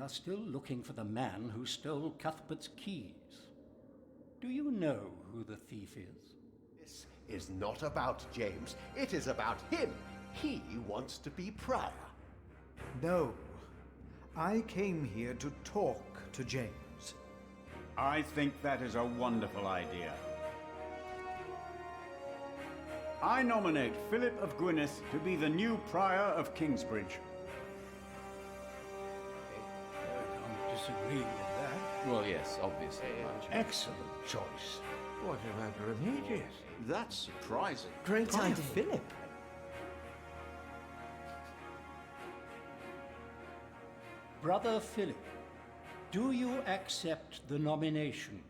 are still looking for the man who stole Cuthbert's keys. Do you know who the thief is? This is not about James. It is about him. He wants to be prior. No. I came here to talk to James. I think that is a wonderful idea. I nominate Philip of Gwynedd to be the new prior of Kingsbridge. I don't disagree with that. Well, yes, obviously. Excellent choice. What a matter of immediate. That's surprising. Great idea. Philip. Brother Philip, do you accept the nomination?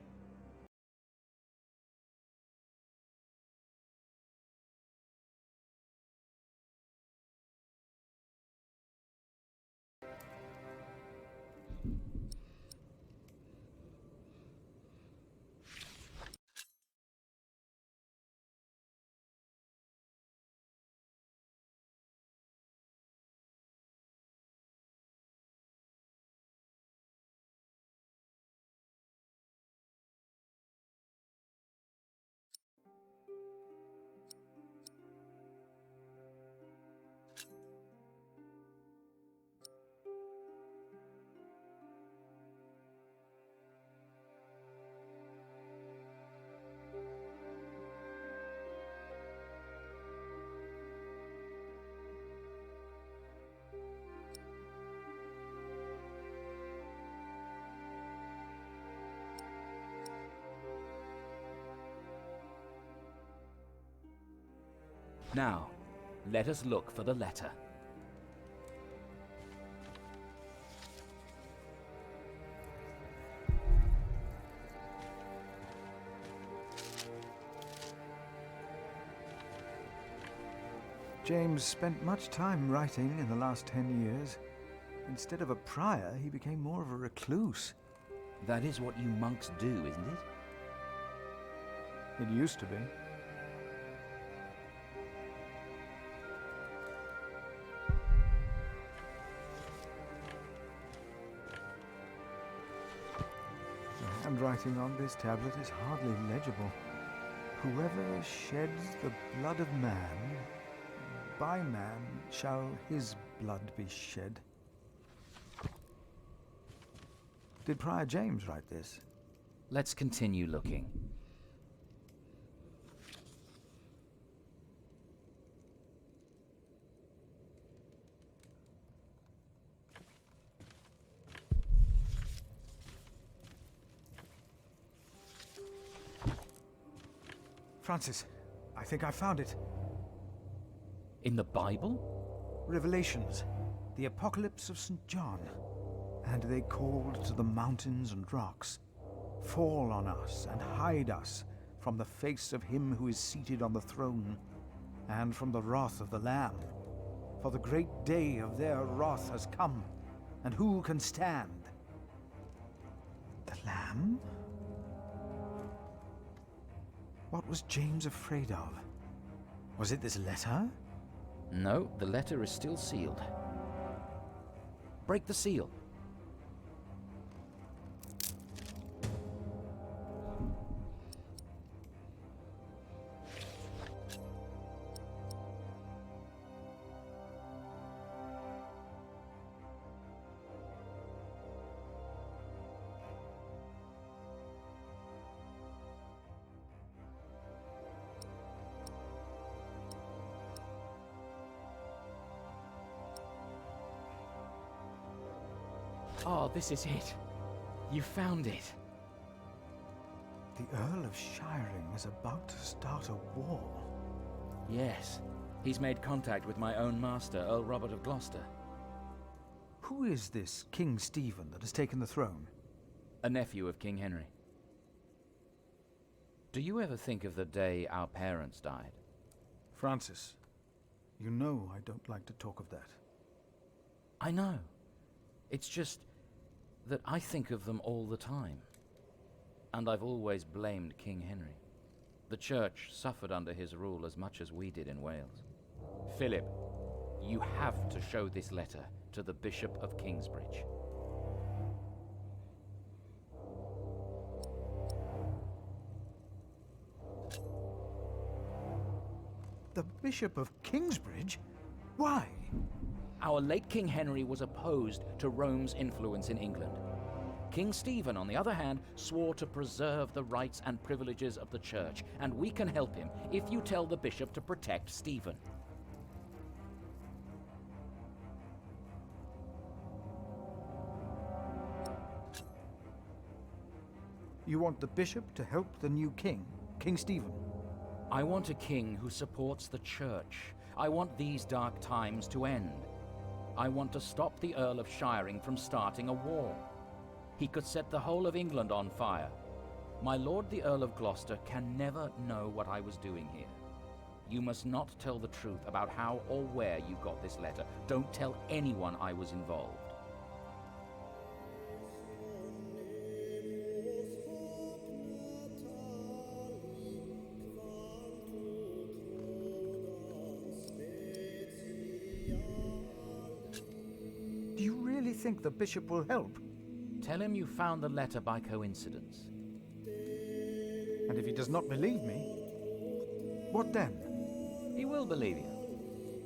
Now, let us look for the letter. James spent much time writing in the last 10 years. Instead of a prior, he became more of a recluse. That is what you monks do, isn't it? It used to be. The handwriting on this tablet is hardly legible. Whoever sheds the blood of man, by man shall his blood be shed. Did Prior James write this? Let's continue looking. Francis, I think I found it. In the Bible? Revelations, the Apocalypse of St. John. And they called to the mountains and rocks, "Fall on us and hide us from the face of him who is seated on the throne, and from the wrath of the Lamb. For the great day of their wrath has come, and who can stand?" The Lamb? What was James afraid of? Was it this letter? No, the letter is still sealed. Break the seal. Oh, this is it. You found it. The Earl of Shiring is about to start a war. Yes. He's made contact with my own master, Earl Robert of Gloucester. Who is this King Stephen that has taken the throne? A nephew of King Henry. Do you ever think of the day our parents died? Francis, you know I don't like to talk of that. I know. It's just that I think of them all the time. And I've always blamed King Henry. The church suffered under his rule as much as we did in Wales. Philip, you have to show this letter to the Bishop of Kingsbridge. The Bishop of Kingsbridge? Why? Our late King Henry was opposed to Rome's influence in England. King Stephen, on the other hand, swore to preserve the rights and privileges of the church, and we can help him if you tell the bishop to protect Stephen. You want the bishop to help the new king, King Stephen? I want a king who supports the church. I want these dark times to end. I want to stop the Earl of Shiring from starting a war. He could set the whole of England on fire. My lord the Earl of Gloucester can never know what I was doing here. You must not tell the truth about how or where you got this letter. Don't tell anyone I was involved. Do you really think the bishop will help? Tell him you found the letter by coincidence. And if he does not believe me, what then? He will believe you.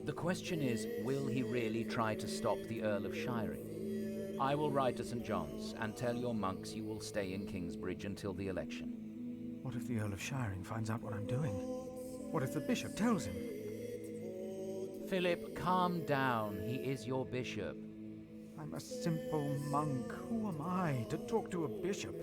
The question is, will he really try to stop the Earl of Shiring? I will ride to St. John's and tell your monks you will stay in Kingsbridge until the election. What if the Earl of Shiring finds out what I'm doing? What if the bishop tells him? Philip, calm down. He is your bishop. I'm a simple monk. Who am I to talk to a bishop?